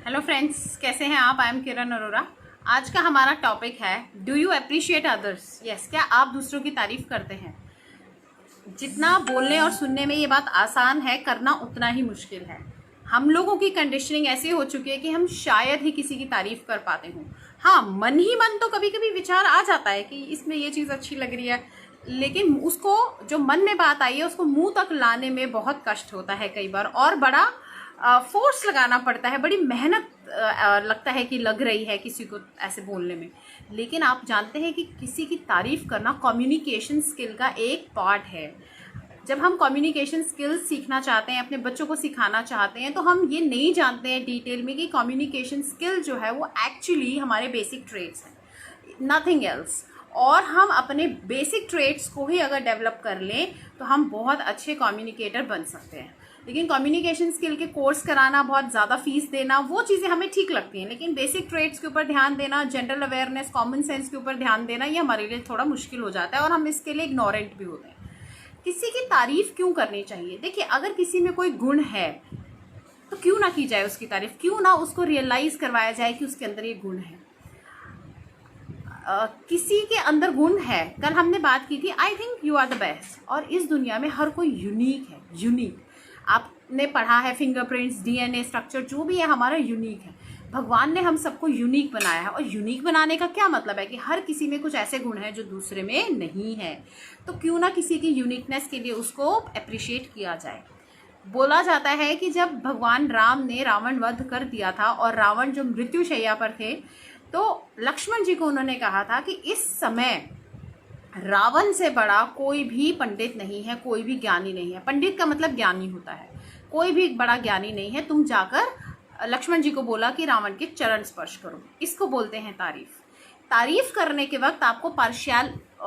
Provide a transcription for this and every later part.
Hello friends, कैसे हैं आप? आई एम किरण अरोरा। आज का हमारा टॉपिक है do you appreciate others. Yes, क्या आप दूसरों की तारीफ करते हैं? जितना बोलने और सुनने में ये बात आसान है, करना उतना ही मुश्किल है। हम लोगों की कंडीशनिंग ऐसी हो चुकी है कि हम शायद ही किसी की तारीफ कर पाते हों। हाँ, मन ही मन तो कभी कभी विचार आ जाता है कि इसमें ये चीज़ अच्छी लग रही है, लेकिन उसको जो मन में बात आई है उसको मुंह तक लाने में बहुत कष्ट होता है कई बार, और बड़ा फोर्स लगाना पड़ता है, बड़ी मेहनत लगता है कि लग रही है किसी को ऐसे बोलने में। लेकिन आप जानते हैं कि किसी की तारीफ करना कम्युनिकेशन स्किल का एक पार्ट है। जब हम कम्युनिकेशन स्किल्स सीखना चाहते हैं, अपने बच्चों को सिखाना चाहते हैं, तो हम ये नहीं जानते हैं डिटेल में कि कम्युनिकेशन स्किल जो है वो एक्चुअली हमारे बेसिक ट्रेट्स हैं, नथिंग एल्स। और हम अपने बेसिक ट्रेट्स को ही अगर डेवलप कर लें तो हम बहुत अच्छे कम्युनिकेटर बन सकते हैं। लेकिन कम्युनिकेशन स्किल के कोर्स कराना, बहुत ज़्यादा फीस देना, वो चीज़ें हमें ठीक लगती हैं, लेकिन बेसिक ट्रेट्स के ऊपर ध्यान देना, जनरल अवेयरनेस, कॉमन सेंस के ऊपर ध्यान देना, ये हमारे लिए थोड़ा मुश्किल हो जाता है और हम इसके लिए इग्नोरेंट भी होते हैं। किसी की तारीफ क्यों करनी चाहिए? देखिए, अगर किसी में कोई गुण है तो क्यों ना की जाए उसकी तारीफ, क्यों ना उसको रियलाइज करवाया जाए कि उसके अंदर ये गुण है। किसी के अंदर गुण है, कल हमने बात की थी I think you are the best, और इस दुनिया में हर कोई यूनिक है। यूनिक आपने पढ़ा है, फिंगरप्रिंट्स, डीएनए स्ट्रक्चर जो भी है हमारा यूनिक है। भगवान ने हम सबको यूनिक बनाया है, और यूनिक बनाने का क्या मतलब है कि हर किसी में कुछ ऐसे गुण हैं जो दूसरे में नहीं है। तो क्यों ना किसी की यूनिकनेस के लिए उसको अप्रिशिएट किया जाए। बोला जाता है कि जब भगवान राम ने रावण वध कर दिया था और रावण जो मृत्युशैया पर थे, तो लक्ष्मण जी को उन्होंने कहा था कि इस समय रावण से बड़ा कोई भी पंडित नहीं है, कोई भी ज्ञानी नहीं है। पंडित का मतलब ज्ञानी होता है, कोई भी बड़ा ज्ञानी नहीं है। तुम जाकर लक्ष्मण जी को बोला कि रावण के चरण स्पर्श करो। इसको बोलते हैं तारीफ। तारीफ करने के वक्त आपको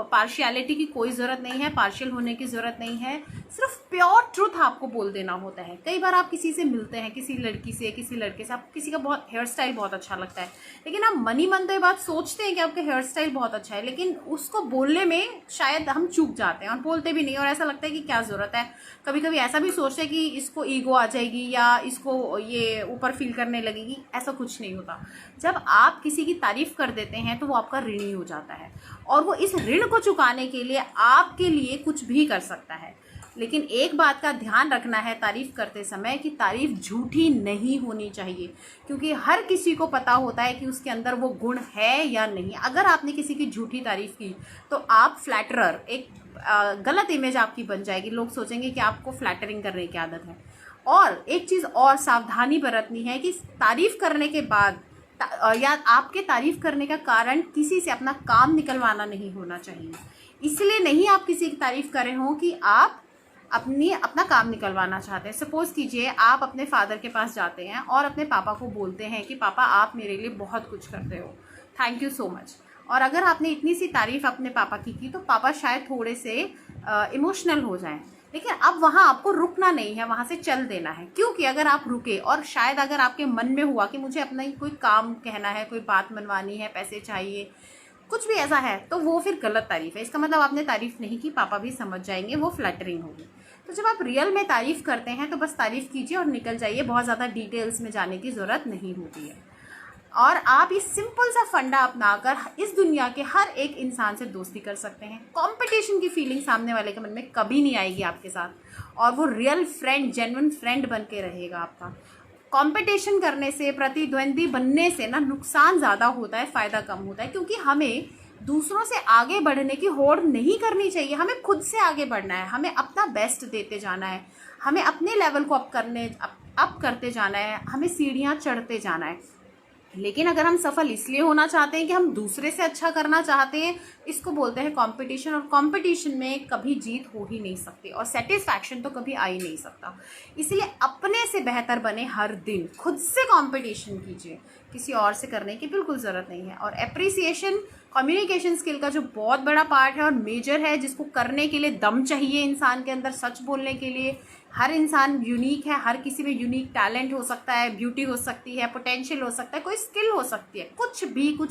पार्शियलिटी की कोई ज़रूरत नहीं है, पार्शियल होने की ज़रूरत नहीं है, सिर्फ प्योर ट्रूथ आपको बोल देना होता है। कई बार आप किसी से मिलते हैं, किसी लड़की से, किसी लड़के से, आपको किसी का बहुत हेयर स्टाइल बहुत अच्छा लगता है, लेकिन आप मन ही मन तो ये बात सोचते हैं कि आपका हेयर स्टाइल बहुत अच्छा है, लेकिन उसको बोलने में शायद हम चूक जाते हैं और बोलते भी नहीं, और ऐसा लगता है कि क्या ज़रूरत है। कभी कभी ऐसा भी सोचते हैं कि इसको ईगो आ जाएगी या इसको ये ऊपर फील करने लगेगी। ऐसा कुछ नहीं होता। जब आप किसी की तारीफ कर देते हैं तो वो आपका ऋणी हो जाता है, और वो इस ऋण को चुकाने के लिए आपके लिए कुछ भी कर सकता है। लेकिन एक बात का ध्यान रखना है तारीफ करते समय कि तारीफ झूठी नहीं होनी चाहिए, क्योंकि हर किसी को पता होता है कि उसके अंदर वो गुण है या नहीं। अगर आपने किसी की झूठी तारीफ की तो आप फ्लैटरर, एक गलत इमेज आपकी बन जाएगी। लोग सोचेंगे कि आपको फ्लैटरिंग करने की आदत है। और एक चीज़ और सावधानी बरतनी है कि तारीफ करने के बाद या आपके तारीफ करने का कारण किसी से अपना काम निकलवाना नहीं होना चाहिए। इसलिए नहीं आप किसी की तारीफ कर रहे हो कि आप अपना काम निकलवाना चाहते हैं। सपोज कीजिए आप अपने फादर के पास जाते हैं और अपने पापा को बोलते हैं कि पापा आप मेरे लिए बहुत कुछ करते हो, थैंक यू सो मच। और अगर आपने इतनी सी तारीफ अपने पापा की तो पापा शायद थोड़े से इमोशनल हो जाएं, लेकिन अब वहाँ आपको रुकना नहीं है, वहाँ से चल देना है। क्योंकि अगर आप रुके और शायद अगर आपके मन में हुआ कि मुझे अपना ही कोई काम कहना है, कोई बात मनवानी है, पैसे चाहिए, कुछ भी ऐसा है, तो वो फिर गलत तारीफ है। इसका मतलब आपने तारीफ नहीं की, पापा भी समझ जाएंगे, वो फ्लैटरिंग होगी। तो जब आप रियल में तारीफ करते हैं तो बस तारीफ कीजिए और निकल जाइए, बहुत ज़्यादा डिटेल्स में जाने की ज़रूरत नहीं होती है। और आप इस सिंपल सा फंडा अपनाकर इस दुनिया के हर एक इंसान से दोस्ती कर सकते हैं। कंपटीशन की फीलिंग सामने वाले के मन में कभी नहीं आएगी आपके साथ, और वो रियल फ्रेंड, जेन्युइन फ्रेंड बन के रहेगा आपका। कंपटीशन करने से, प्रतिद्वंदी बनने से ना नुकसान ज़्यादा होता है, फ़ायदा कम होता है। क्योंकि हमें दूसरों से आगे बढ़ने की होड़ नहीं करनी चाहिए, हमें खुद से आगे बढ़ना है, हमें अपना बेस्ट देते जाना है, हमें अपने लेवल को अप करते जाना है, हमें सीढ़ियाँ चढ़ते जाना है। लेकिन अगर हम सफल इसलिए होना चाहते हैं कि हम दूसरे से अच्छा करना चाहते हैं, इसको बोलते हैं कंपटीशन। और कंपटीशन में कभी जीत हो ही नहीं सकती, और सेटिस्फैक्शन तो कभी आ ही नहीं सकता। इसलिए अपने से बेहतर बने, हर दिन खुद से कंपटीशन कीजिए, किसी और से करने की बिल्कुल ज़रूरत नहीं है। और एप्रिसिएशन कम्युनिकेशन स्किल का जो बहुत बड़ा पार्ट है और मेजर है, जिसको करने के लिए दम चाहिए इंसान के अंदर, सच बोलने के लिए। हर इंसान यूनिक है, हर किसी में यूनिक टैलेंट हो सकता है, ब्यूटी हो सकती है, पोटेंशियल हो सकता है, कोई स्किल हो सकती है, कुछ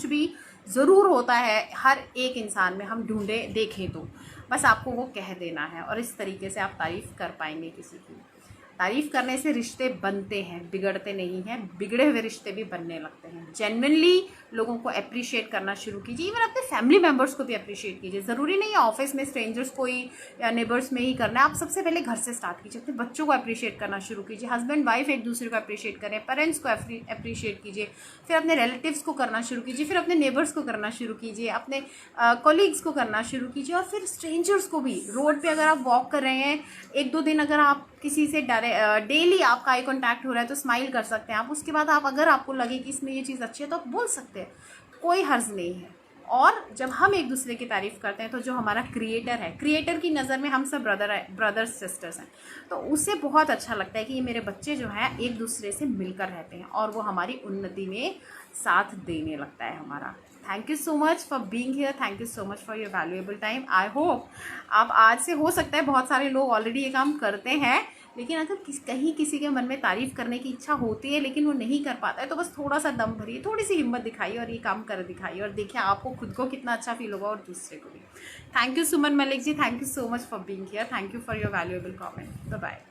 भी ज़रूर होता है हर एक इंसान में। हम ढूंढे देखें तो बस आपको वो कह देना है, और इस तरीके से आप तारीफ़ कर पाएंगे किसी की। तारीफ करने से रिश्ते बनते हैं, बिगड़ते नहीं हैं। बिगड़े हुए रिश्ते भी बनने लगते हैं। जेन्युइनली लोगों को अप्रिशिएट करना शुरू कीजिए, इवन अपने फैमिली मेम्बर्स को भी अप्रिशिएट कीजिए। ज़रूरी नहीं है ऑफिस में स्ट्रेंजर्स को ही या नेबर्स में ही करना है, आप सबसे पहले घर से स्टार्ट कीजिए। अपने बच्चों को अप्रिशिएट करना शुरू कीजिए, हस्बैंड वाइफ एक दूसरे को अप्रिशिएट करें, पेरेंट्स को अप्रिशिएट कीजिए, फिर अपने रिलेटिव्स को करना शुरू कीजिए, फिर अपने नेबर्स को करना शुरू कीजिए, अपने कॉलीग्स को करना शुरू कीजिए, और फिर स्ट्रेंजर्स को भी। रोड पे अगर आप वॉक कर रहे हैं, 1-2 दिन अगर आप किसी से डेली आपका आई कॉन्टैक्ट हो रहा है तो स्माइल कर सकते हैं आप। उसके बाद आप अगर आपको लगे कि इसमें ये चीज़ अच्छी है तो आप बोल सकते हैं, कोई हर्ज नहीं है। और जब हम एक दूसरे की तारीफ़ करते हैं तो जो हमारा क्रिएटर है, क्रिएटर की नज़र में हम सब ब्रदर्स सिस्टर्स हैं, तो उससे बहुत अच्छा लगता है कि ये मेरे बच्चे जो हैं एक दूसरे से मिलकर रहते हैं, और वो हमारी उन्नति में साथ देने लगता है हमारा। Thank you so much for being here, thank you so much for your valuable time. I hope आप आज से, हो सकता है बहुत सारे लोग ऑलरेडी ये काम करते हैं, लेकिन अगर कहीं किसी के मन में तारीफ़ करने की इच्छा होती है लेकिन वो नहीं कर पाता है, तो बस थोड़ा सा दम भरिए, थोड़ी सी हिम्मत दिखाइए और ये काम कर दिखाइए, और देखिए आपको खुद को कितना अच्छा फील होगा और दूसरे को भी। Thank you Suman Malik ji, thank you so much for being here, thank you for your valuable comment. Bye bye.